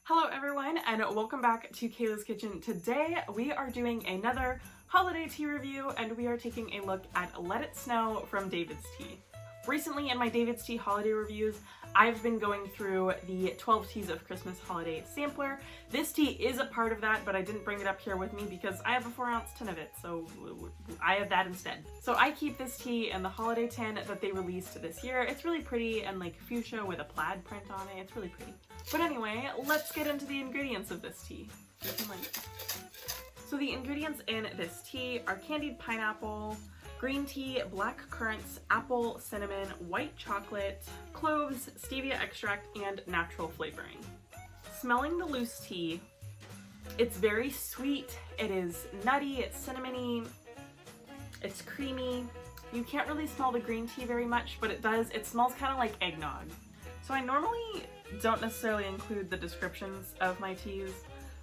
Hello everyone and welcome back to Kayla's Kitchen. Today we are doing another holiday tea review and we are taking a look at Let It Snow from David's Tea. Recently in my David's Tea holiday reviews, I've been going through the 12 Teas of Christmas Holiday Sampler. This tea is a part of that, but I didn't bring it up here with me because I have a 4-ounce tin of it, so I have that instead. So I keep this tea in the holiday tin that they released this year. It's really pretty and like fuchsia with a plaid print on it. It's really pretty. But anyway, let's get into the ingredients of this tea. So the ingredients in this tea are candied pineapple, green tea, black currants, apple, cinnamon, white chocolate, cloves, stevia extract, and natural flavoring. Smelling the loose tea, it's very sweet, it is nutty, it's cinnamony, it's creamy. You can't really smell the green tea very much, but it smells kind of like eggnog. So I normally don't necessarily include the descriptions of my teas,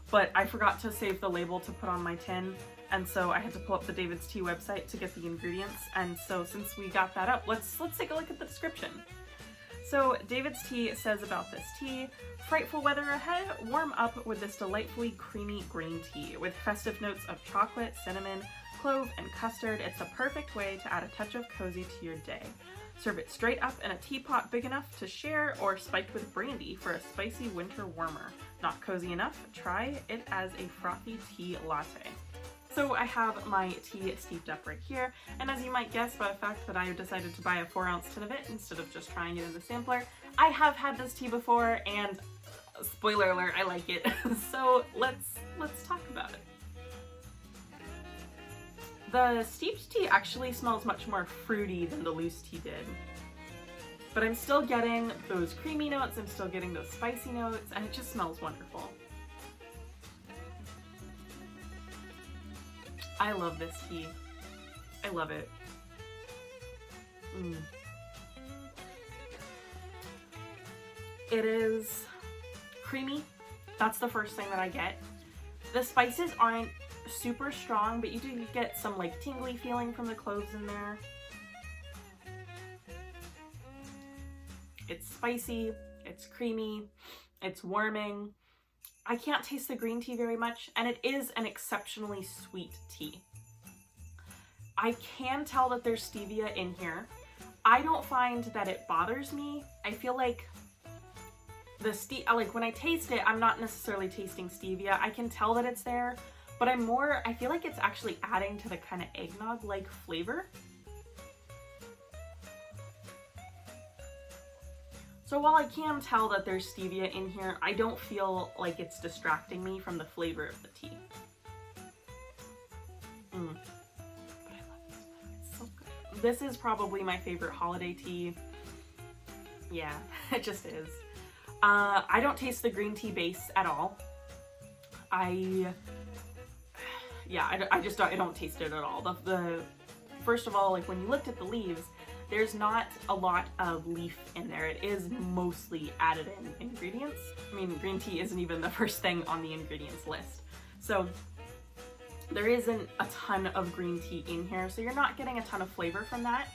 but I forgot to save the label to put on my tin, and so I had to pull up the David's Tea website to get the ingredients, and so since we got that up, let's take a look at the description. So David's Tea says about this tea, frightful weather ahead, warm up with this delightfully creamy green tea with festive notes of chocolate, cinnamon, clove, and custard. It's a perfect way to add a touch of cozy to your day. Serve it straight up in a teapot big enough to share or spiked with brandy for a spicy winter warmer. Not cozy enough? Try it as a frothy tea latte. So I have my tea steeped up right here, and as you might guess by the fact that I decided to buy a 4-ounce tin of it instead of just trying it in the sampler, I have had this tea before and spoiler alert, I like it. So let's talk about it. The steeped tea actually smells much more fruity than the loose tea did. But I'm still getting those creamy notes, I'm still getting those spicy notes, and it just smells wonderful. I love this tea. I love it. It is creamy. That's the first thing that I get. The spices aren't super strong, but you do get some like tingly feeling from the cloves in there. It's spicy, it's creamy, it's warming. I can't taste the green tea very much, and it is an exceptionally sweet tea. I can tell that there's stevia in here. I don't find that it bothers me. I feel like when I taste it, I'm not necessarily tasting stevia. I can tell that it's there, but I feel like it's actually adding to the kind of eggnog-like flavor. So while I can tell that there's stevia in here, I don't feel like it's distracting me from the flavor of the tea. But I love this flavor, it's so good. This is probably my favorite holiday tea. Yeah, it just is. I don't taste the green tea base at all. I don't taste it at all. First of all, like when you looked at the leaves, there's not a lot of leaf in there. It is mostly added in ingredients. I mean, green tea isn't even the first thing on the ingredients list. So there isn't a ton of green tea in here, so you're not getting a ton of flavor from that,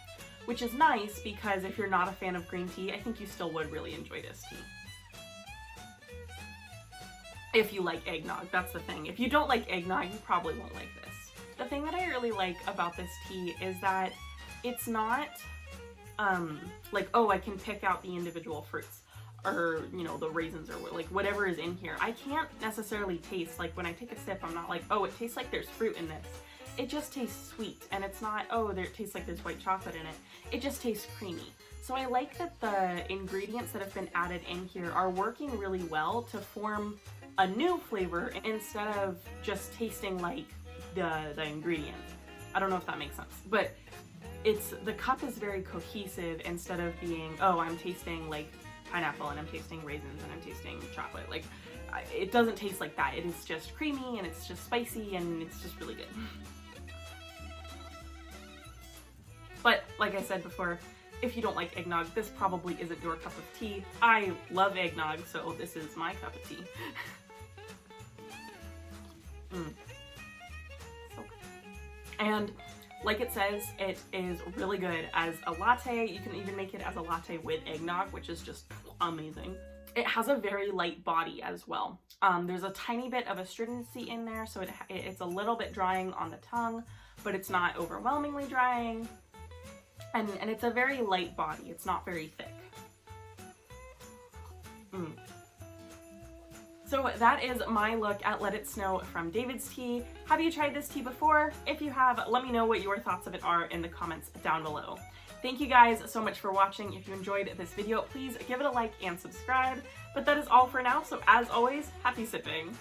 which is nice because if you're not a fan of green tea, I think you still would really enjoy this tea. If you like eggnog, that's the thing. If you don't like eggnog, you probably won't like this. The thing that I really like about this tea is that it's not like, oh, I can pick out the individual fruits or, you know, the raisins or like whatever is in here. I can't necessarily taste, like when I take a sip, I'm not like, oh, it tastes like there's fruit in this. It just tastes sweet, and it's not, oh, it tastes like there's white chocolate in it. It just tastes creamy. So I like that the ingredients that have been added in here are working really well to form a new flavor instead of just tasting like the ingredient. I don't know if that makes sense, but the cup is very cohesive instead of being, oh, I'm tasting like pineapple and I'm tasting raisins and I'm tasting chocolate. Like, it doesn't taste like that. It is just creamy and it's just spicy and it's just really good. But like I said before, if you don't like eggnog, this probably isn't your cup of tea. I love eggnog, so this is my cup of tea. So good. And like it says, it is really good as a latte. You can even make it as a latte with eggnog, which is just amazing. it has a very light body as well. There's a tiny bit of astringency in there, so it's a little bit drying on the tongue, but it's not overwhelmingly drying. And it's a very light body. It's not very thick. So that is my look at Let It Snow from David's tea. Have you tried this tea before? If you have, let me know what your thoughts of it are in the comments down below. Thank you guys so much for watching. If you enjoyed this video, please give it a like and subscribe. But that is all for now, so as always, happy sipping!